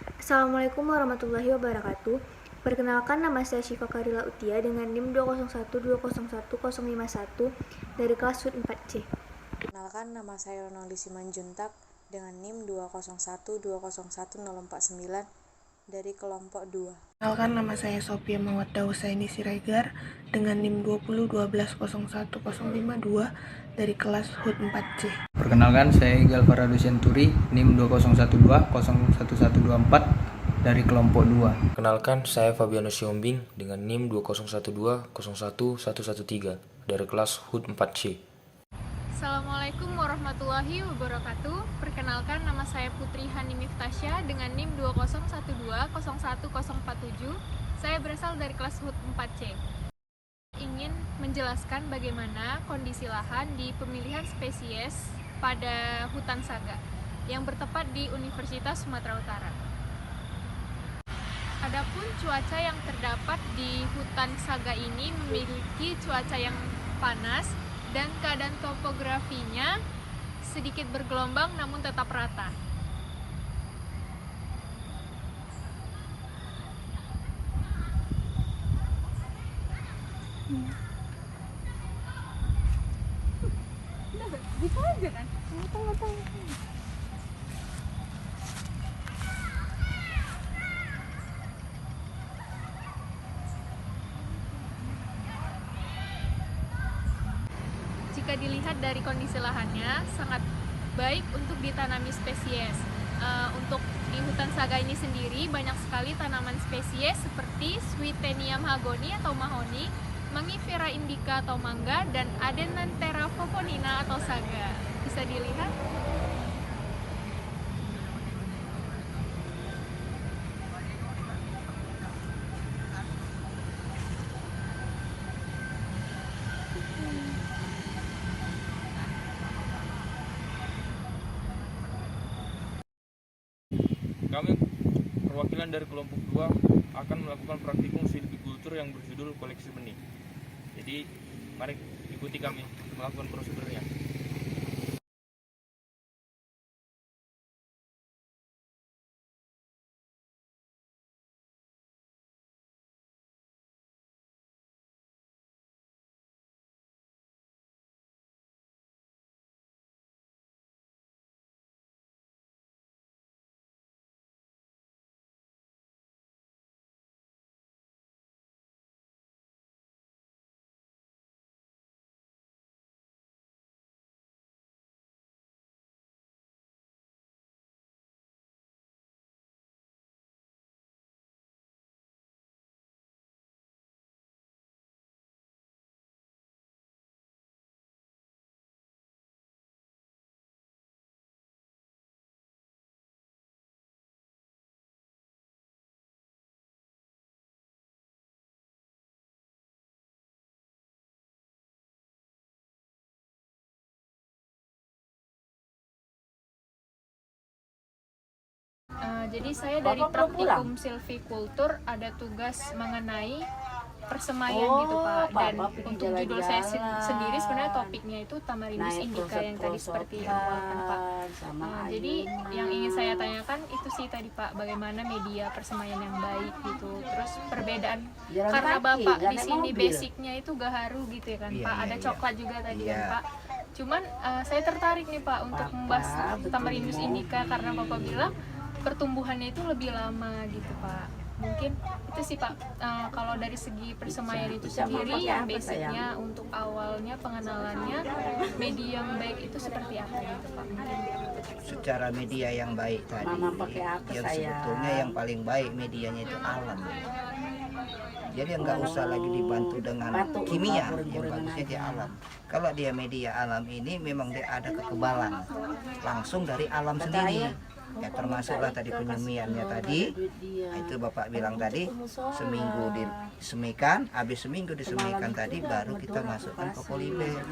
Assalamualaikum warahmatullahi wabarakatuh. Perkenalkan, nama saya Syifa Karila Utia dengan NIM 201201051 dari kelas HUT 4C. Perkenalkan, nama saya Ronaldi Simanjuntak dengan NIM 201201049 dari kelompok 2. Perkenalkan, nama saya Sophia Mawadda Husaini Siregar dengan NIM 2012011052 dari kelas HUT 4C. Perkenalkan, saya Igal Faradu Senturi, NIM 2012011124 dari kelompok 2. Perkenalkan, saya Fabiano Siombing dengan NIM 2012011113 dari kelas HUT 4C. Assalamualaikum warahmatullahi wabarakatuh. Perkenalkan, nama saya Putri Hani Miftasya dengan NIM 201201047. Saya berasal dari kelas HUT 4C. Ingin menjelaskan bagaimana kondisi lahan di pemilihan spesies pada hutan saga yang bertempat di Universitas Sumatera Utara. Adapun cuaca yang terdapat di hutan saga ini memiliki cuaca yang panas dan keadaan topografinya sedikit bergelombang namun tetap rata. Bisa aja kan? Jika dilihat dari kondisi lahannya, sangat baik untuk ditanami spesies. Untuk di hutan saga ini sendiri banyak sekali tanaman spesies seperti Swietenia mahagoni atau mahoni, Mangifera indica atau mangga, dan Adenanthera fofonina atau saga. Bisa dilihat. Kami perwakilan dari kelompok 2 akan melakukan praktikum silvikultur yang berjudul koleksi benih. Jadi mari ikuti kami untuk melakukan prosedurnya. Jadi saya dari praktikum silvikultur ada tugas mengenai persemaian gitu Pak, dan untuk judul saya sendiri sebenarnya topiknya itu Tamarindus indica yang tadi seperti awal Pak. Jadi yang ingin saya tanyakan itu sih tadi Pak, bagaimana media persemaian yang baik gitu, terus perbedaan karena Bapak di sini basicnya itu gaharu gitu ya kan Pak, ada coklat juga tadi kan Pak. Cuman saya tertarik nih Pak untuk membahas Tamarindus indica karena Bapak bilang pertumbuhannya itu lebih lama gitu Pak. Mungkin itu sih Pak, kalau dari segi persemaian itu sendiri yang basicnya untuk awalnya pengenalannya media yang baik itu seperti apa gitu Pak? Mungkin Secara media yang baik tadi, yang sebetulnya yang paling baik medianya itu alam. Jadi nggak usah lagi dibantu dengan kimia, yang bagusnya dia alam. Kalau dia media alam ini memang dia ada kekebalan langsung dari alam sendiri. Ya termasuklah tadi penyemiannya tadi, nah, itu Bapak bilang tadi seminggu disemikan, habis seminggu disemikan tadi baru kita masukkan ke polybag.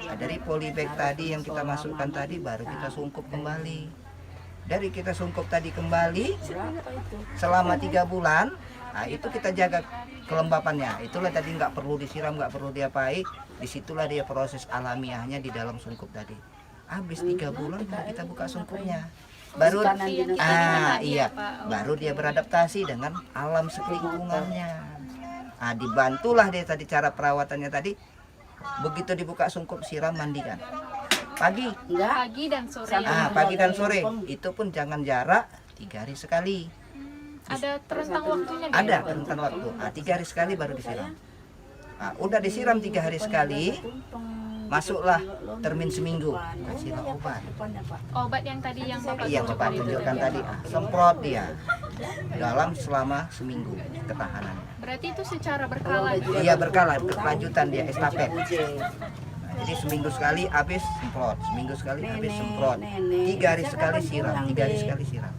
Nah, dari polybag tadi yang kita masukkan tadi baru kita sungkup kembali. Dari kita sungkup tadi kembali selama 3 bulan, nah itu kita jaga kelembapannya. Itulah tadi nggak perlu disiram, nggak perlu diapain. Disitulah dia proses alamiahnya di dalam sungkup tadi. Habis 3 bulan baru kita buka sungkupnya. baru seperti yang kita lihat tadi iya, ya, Pak. Oh, baru dia oke. beradaptasi dengan alam selingkungannya. Dibantulah dia tadi cara perawatannya tadi. Begitu dibuka sungkup, siram, mandikan. Pagi. Pagi dan sore ya. Pagi dan sore. Itu pun jangan jarak 3 hari sekali. Ada rentang waktunya nggak Ada ya, Pak? rentan waktu. 3 hari sekali baru disiram. Udah disiram 3 hari sekali, masuklah termin seminggu, kasihlah obat. Obat yang tadi yang Bapak Iya, Bapak tunjukkan tadi. Semprot dia dalam selama seminggu ketahanannya. Berarti itu secara berkala gitu. Iya, berkala, berkelanjutan dia, estafet. Jadi seminggu sekali habis semprot, seminggu sekali habis semprot, 3 hari sekali siram, 3 hari sekali siram.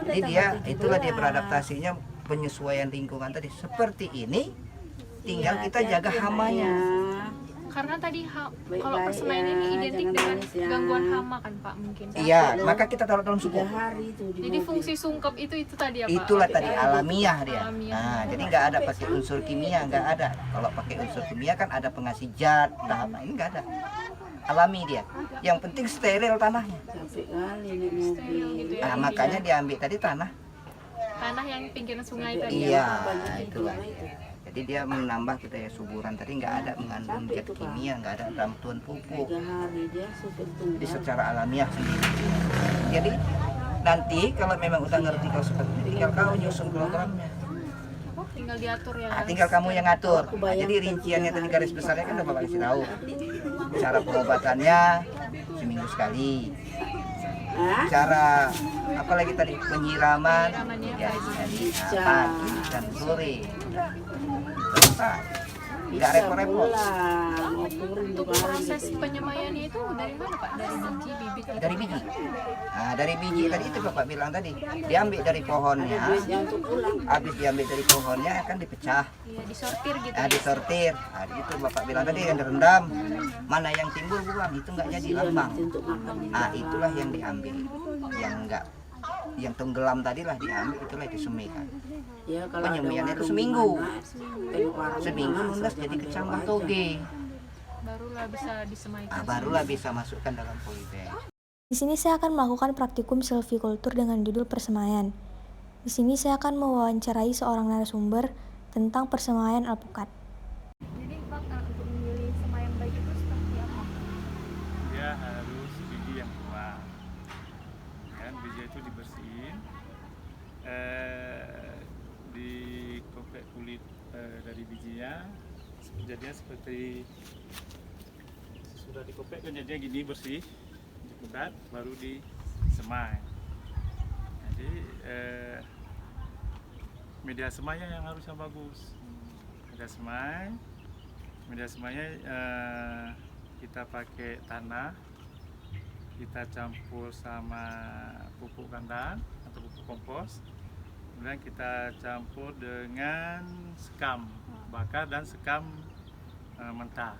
Jadi itulah dia beradaptasinya, penyesuaian lingkungan tadi. Seperti ini, tinggal kita jaga hamanya. Karena tadi kalau persemaian ini identik dengan gangguan hama kan Pak mungkin. Iya, maka kita taruh dalam sungkup. Jadi fungsi sungkup itu tadi ya Pak. Itulah tadi alamiah dia. Alamiah. Jadi nggak ada pakai unsur kimia, nggak ada. Kalau pakai unsur kimia kan ada pengasih zat, ini nggak ada. Alami dia. Yang penting steril tanahnya. Steril gitu ya. Makanya diambil tadi tanah. Tanah yang pinggir sungai tadi Iya, ya. itulah. Jadi dia menambah daya suburan tadi, nggak ada mengandung zat kimia, nggak ada bantuan pupuk. Jadi secara alamiah sendiri. Jadi nanti kalau memang udah ngerti kalau seperti ini, tinggal kau nyusun programnya. Tinggal diatur ya. Tinggal kamu yang ngatur. Jadi rinciannya tadi garis besarnya kan udah Bapak kasih tahu. Cara pengobatannya seminggu sekali. Cara apa lagi tadi, penyiraman 3 hari sekali, pagi dan sore. Selesai. Nggak repot-repot. Untuk proses penyemaiannya itu dari mana Pak? Dari biji, bibit? Dari biji. Dari biji tadi itu Bapak bilang tadi, diambil dari pohonnya. Habis diambil dari pohonnya akan dipecah. Iya, disortir gitu. Disortir. Itu Bapak bilang tadi yang direndam. Mana yang timbul buang, itu nggak jadi lambang. Itulah yang diambil. Yang enggak, yang tenggelam tadi lah diambil, itulah disemaikan. Penyemaiannya itu seminggu. Seminggu lunas jadi kecambah toge. Barulah bisa disemaikan. Barulah bisa masukkan dalam polybag. Di sini saya akan melakukan praktikum silvikultur dengan judul persemaian. Di sini saya akan mewawancarai seorang narasumber tentang persemaian alpukat. Jadi Pak, untuk memilih semaian baik itu seperti apa? Dia harus biji yang kuat. Kan biji itu dibersihin, dikopek kulit dari bijinya, jadinya seperti sudah dikopek kan jadinya gini bersih, dikudat, baru disemai. Jadi media semainya yang harus yang bagus. Media semainya kita pakai tanah, kita campur sama pupuk kandang atau pupuk kompos, kemudian kita campur dengan sekam bakar dan sekam mentah.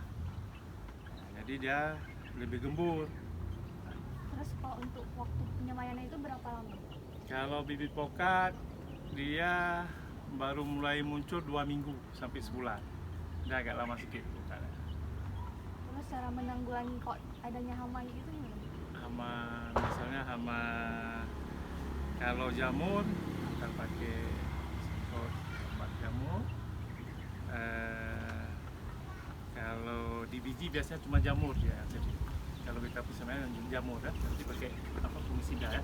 Jadi dia lebih gembur. Terus kalau untuk waktu penyemaiannya itu berapa lama? Kalau bibit pokat dia baru mulai muncul 2 minggu sampai sebulan. Dia agak lama sedikit pokatnya. Terus cara menanggulangi kok adanya hama gitu gimana? Hama, misalnya hama kalau jamur kita pakai obat jamur. Kalau di biji biasanya cuma jamur ya. Jadi kalau kita persemaian jamur kan, nanti pakai fungisida ya.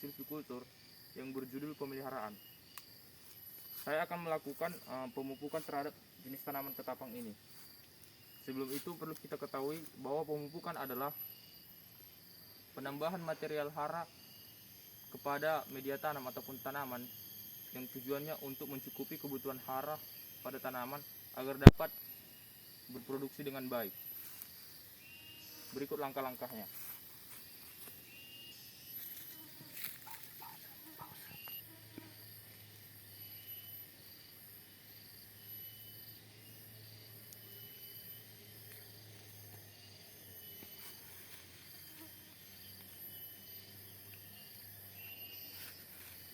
silvikultur yang berjudul pemeliharaan. Saya akan melakukan pemupukan terhadap jenis tanaman ketapang ini. Sebelum itu perlu kita ketahui bahwa pemupukan adalah penambahan material hara kepada media tanam ataupun tanaman yang tujuannya untuk mencukupi kebutuhan hara pada tanaman agar dapat berproduksi dengan baik. Berikut langkah-langkahnya.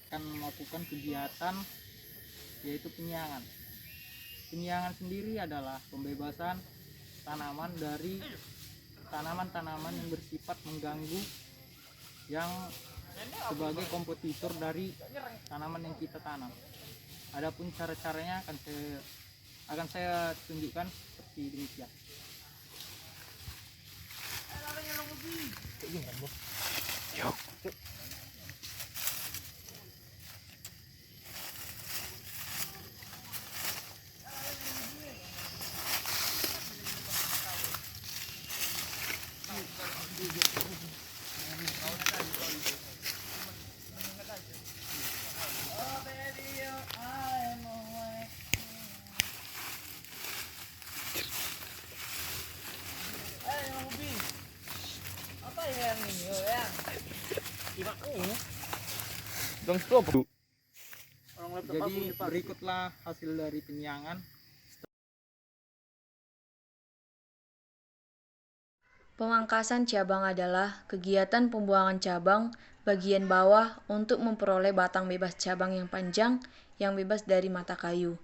Akan melakukan kegiatan yaitu penyiangan. Penyiangan sendiri adalah pembebasan tanaman dari tanaman-tanaman yang bersifat mengganggu yang sebagai kompetitor dari tanaman yang kita tanam. Adapun cara-caranya akan saya tunjukkan seperti demikian. Jadi berikutlah hasil dari penyiangan. Pemangkasan cabang adalah kegiatan pembuangan cabang bagian bawah untuk memperoleh batang bebas cabang yang panjang yang bebas dari mata kayu.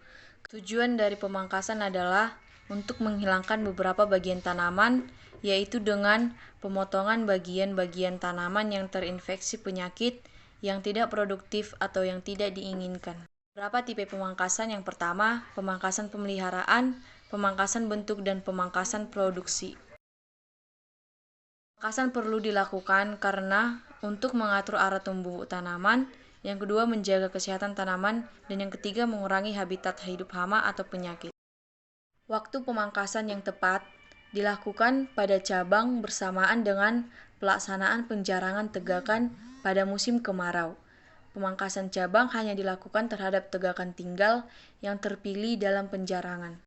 Tujuan dari pemangkasan adalah untuk menghilangkan beberapa bagian tanaman, yaitu dengan pemotongan bagian-bagian tanaman yang terinfeksi penyakit, yang tidak produktif atau yang tidak diinginkan. Beberapa tipe pemangkasan. Yang pertama, pemangkasan pemeliharaan, pemangkasan bentuk, dan pemangkasan produksi. Pemangkasan perlu dilakukan karena untuk mengatur arah tumbuh tanaman, yang kedua menjaga kesehatan tanaman, dan yang ketiga mengurangi habitat hidup hama atau penyakit. Waktu pemangkasan yang tepat dilakukan pada cabang bersamaan dengan pelaksanaan penjarangan tegakan pada musim kemarau. Pemangkasan cabang hanya dilakukan terhadap tegakan tinggal yang terpilih dalam penjarangan.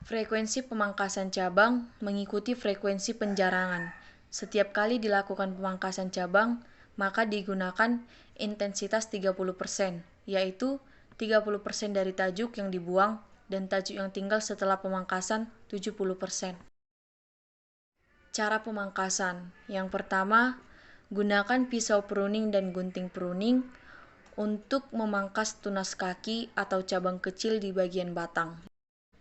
Frekuensi pemangkasan cabang mengikuti frekuensi penjarangan. Setiap kali dilakukan pemangkasan cabang, maka digunakan intensitas 30%, yaitu 30% dari tajuk yang dibuang dan tajuk yang tinggal setelah pemangkasan 70%. Cara pemangkasan. Yang pertama, gunakan pisau pruning dan gunting pruning untuk memangkas tunas kaki atau cabang kecil di bagian batang.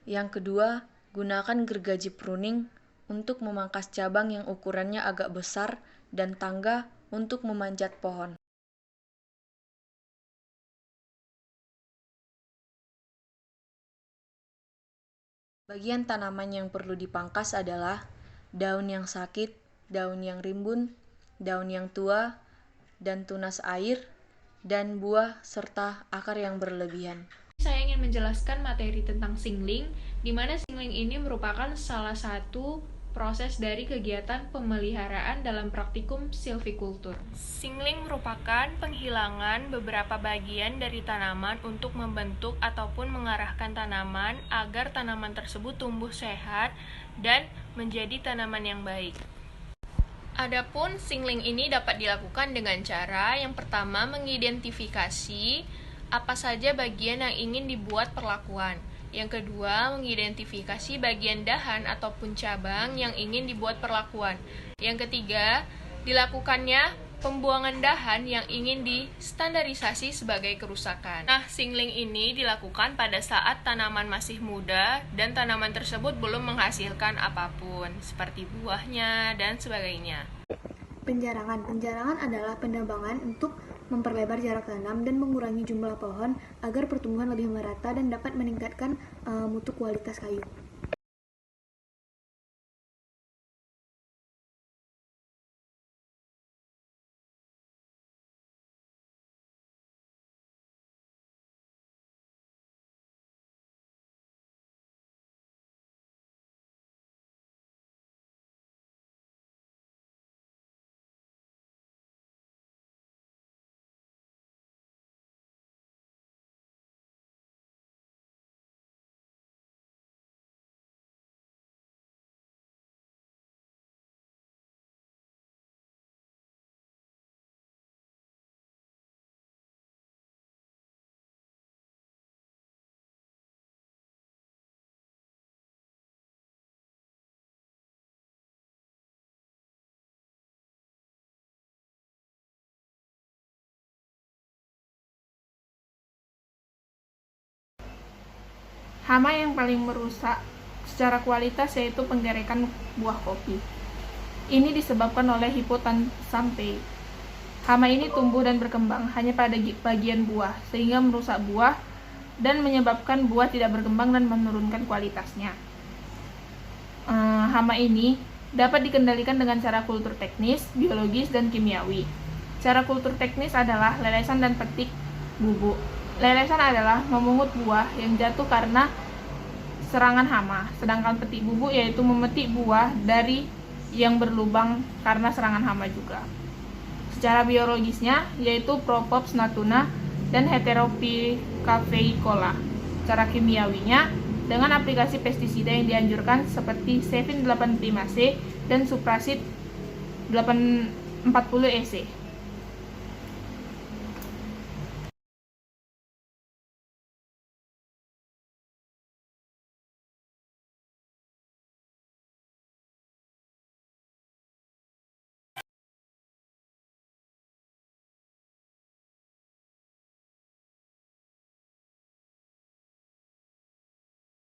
Yang kedua, gunakan gergaji pruning untuk memangkas cabang yang ukurannya agak besar dan tangga untuk memanjat pohon. Bagian tanaman yang perlu dipangkas adalah daun yang sakit, daun yang rimbun, daun yang tua, dan tunas air, dan buah serta akar yang berlebihan. Saya ingin menjelaskan materi tentang singling, di mana singling ini merupakan salah satu proses dari kegiatan pemeliharaan dalam praktikum silvikultur. Singling merupakan penghilangan beberapa bagian dari tanaman untuk membentuk ataupun mengarahkan tanaman agar tanaman tersebut tumbuh sehat dan menjadi tanaman yang baik. Adapun singling ini dapat dilakukan dengan cara yang pertama mengidentifikasi apa saja bagian yang ingin dibuat perlakuan. Yang kedua, mengidentifikasi bagian dahan ataupun cabang yang ingin dibuat perlakuan. Yang ketiga, dilakukannya pembuangan dahan yang ingin distandarisasi sebagai kerusakan. Nah, singling ini dilakukan pada saat tanaman masih muda dan tanaman tersebut belum menghasilkan apapun, seperti buahnya dan sebagainya. Penjarangan. Penjarangan adalah penebangan untuk memperlebar jarak tanam dan mengurangi jumlah pohon agar pertumbuhan lebih merata dan dapat meningkatkan mutu kualitas kayu. Hama yang paling merusak secara kualitas yaitu penggelekan buah kopi. Ini disebabkan oleh Hipotansampei. Hama ini tumbuh dan berkembang hanya pada bagian buah, sehingga merusak buah dan menyebabkan buah tidak berkembang dan menurunkan kualitasnya. Hama ini dapat dikendalikan dengan cara kultur teknis, biologis, dan kimiawi. Cara kultur teknis adalah lelesan dan petik bubuk. Lelesan adalah memungut buah yang jatuh karena serangan hama, sedangkan petik bubuk yaitu memetik buah dari yang berlubang karena serangan hama juga. Secara biologisnya yaitu Propops natuna dan Heterophyca veicola. Cara kimiawinya dengan aplikasi pestisida yang dianjurkan seperti Sevin 85C dan Suprasid 840 EC.